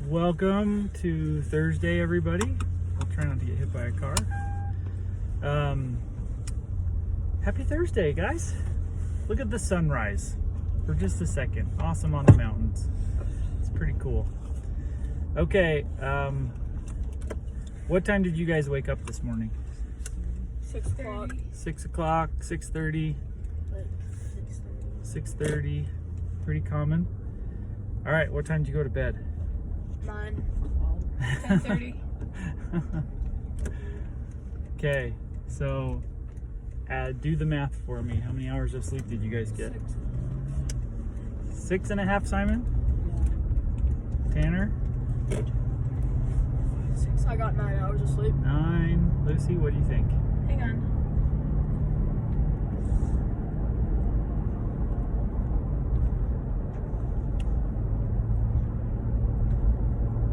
Welcome to Thursday, everybody. I'll try not to get hit by a car. Happy Thursday, guys. Look at the sunrise for just a second. Awesome on the mountains. It's pretty cool. Okay, what time did you guys wake up this morning? 6 o'clock. 6 o'clock, 6:30, Like 6:30. Pretty common. All right, what time did you go to bed? 9. 10:30. Okay, so do the math for me. How many hours of sleep did you guys get? 6.5, Simon? Tanner? 6. I got 9 hours of sleep. 9. Lucy, what do you think? Hang on.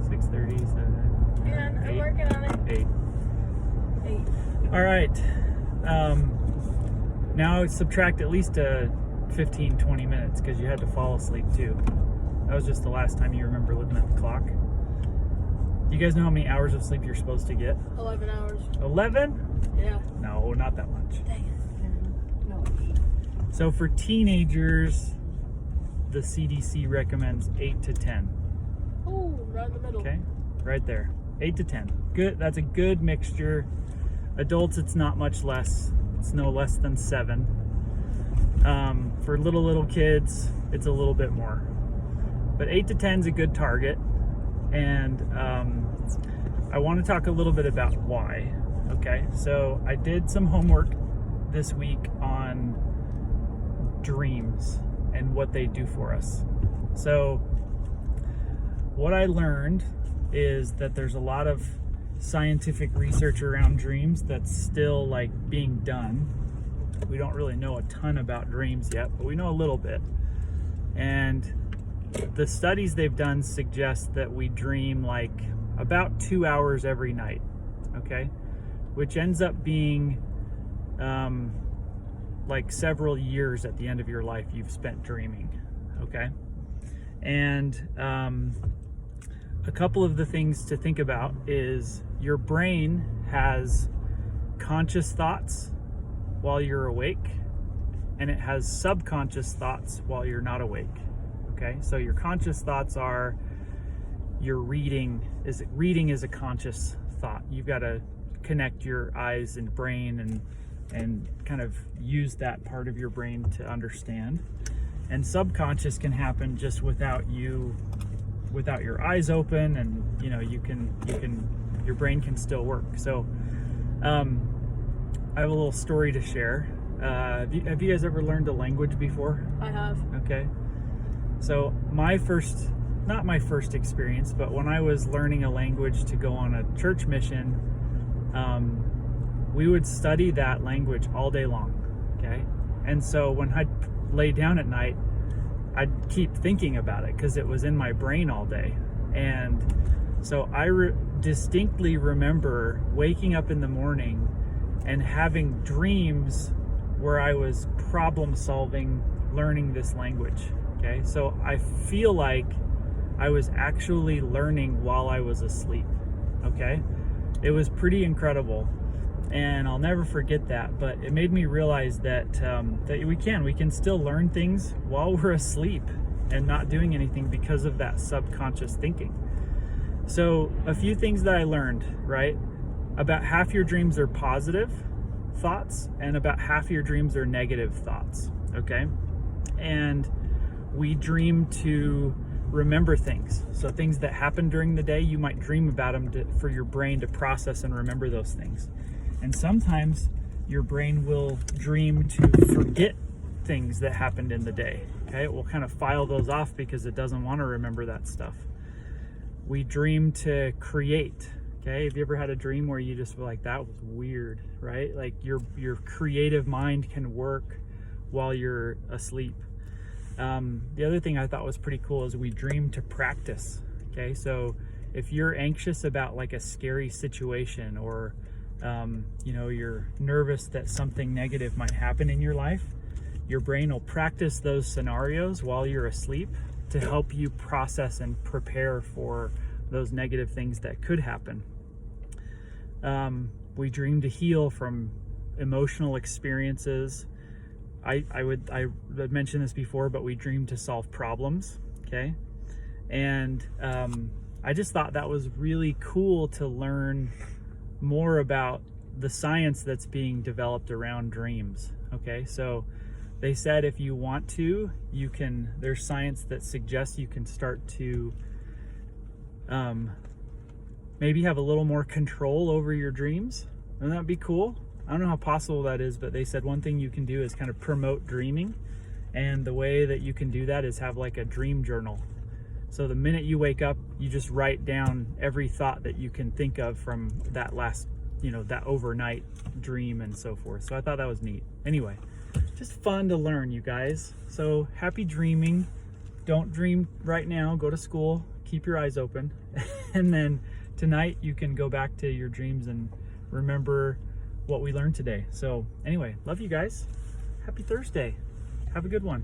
6:30, 7, Hang on, I'm 8, working on it. 8. 8. All right. Now subtract at least 15-20 minutes because you had to fall asleep too. That was just the last time you remember looking at the clock. You guys know how many hours of sleep you're supposed to get? 11 hours. 11? Yeah. No, not that much. Dang it. No. So for teenagers, the CDC recommends 8 to 10. Oh, right in the middle. Okay, right there, 8 to 10. Good. That's a good mixture. Adults, it's not much less. It's no less than 7. For little kids, it's a little bit more. But 8 to 10 is a good target. And I want to talk a little bit about why. Okay, so I did some homework this week on dreams and what they do for us. So what I learned is that there's a lot of scientific research around dreams that's still like being done. We don't really know a ton about dreams yet, but we know a little bit. And the studies they've done suggest that we dream like about 2 hours every night, okay? Which ends up being like several years at the end of your life you've spent dreaming, okay? And a couple of the things to think about is your brain has conscious thoughts while you're awake, and it has subconscious thoughts while you're not awake. Okay, so your conscious thoughts are your reading is a conscious thought. You've got to connect your eyes and brain and kind of use that part of your brain to understand. And subconscious can happen just without your eyes open, and your brain can still work. So I have a little story to share. Have you guys ever learned a language before? I have. Okay. So not my first experience, but when I was learning a language to go on a church mission, we would study that language all day long, okay? And so when I'd lay down at night, I'd keep thinking about it because it was in my brain all day. And so I distinctly remember waking up in the morning and having dreams where I was problem solving, learning this language. Okay, so I feel like I was actually learning while I was asleep. Okay, it was pretty incredible, and I'll never forget that. But it made me realize that that we can still learn things while we're asleep and not doing anything because of that subconscious thinking. So a few things that I learned, right? About half your dreams are positive thoughts, and about half your dreams are negative thoughts. Okay, and we dream to remember things. So things that happen during the day, you might dream about them for your brain to process and remember those things. And sometimes your brain will dream to forget things that happened in the day. Okay, it will kind of file those off because it doesn't want to remember that stuff. We dream to create. Okay, have you ever had a dream where you just feel like that was weird, right? Like your creative mind can work while you're asleep. The other thing I thought was pretty cool is we dream to practice. Okay, so if you're anxious about like a scary situation, or you're nervous that something negative might happen in your life, your brain will practice those scenarios while you're asleep to help you process and prepare for those negative things that could happen. We dream to heal from emotional experiences. I mentioned this before, but we dream to solve problems, okay? And I just thought that was really cool to learn more about the science that's being developed around dreams, okay? So they said if you want to, you can, there's science that suggests you can start to maybe have a little more control over your dreams. Wouldn't that be cool? I don't know how possible that is, but they said one thing you can do is kind of promote dreaming. And the way that you can do that is have like a dream journal. So the minute you wake up, you just write down every thought that you can think of from that last, that overnight dream and so forth. So I thought that was neat. Anyway, just fun to learn, you guys. So happy dreaming. Don't dream right now. Go to school. Keep your eyes open. And then tonight you can go back to your dreams and remember what we learned today. So anyway, love you guys. Happy Thursday. Have a good one.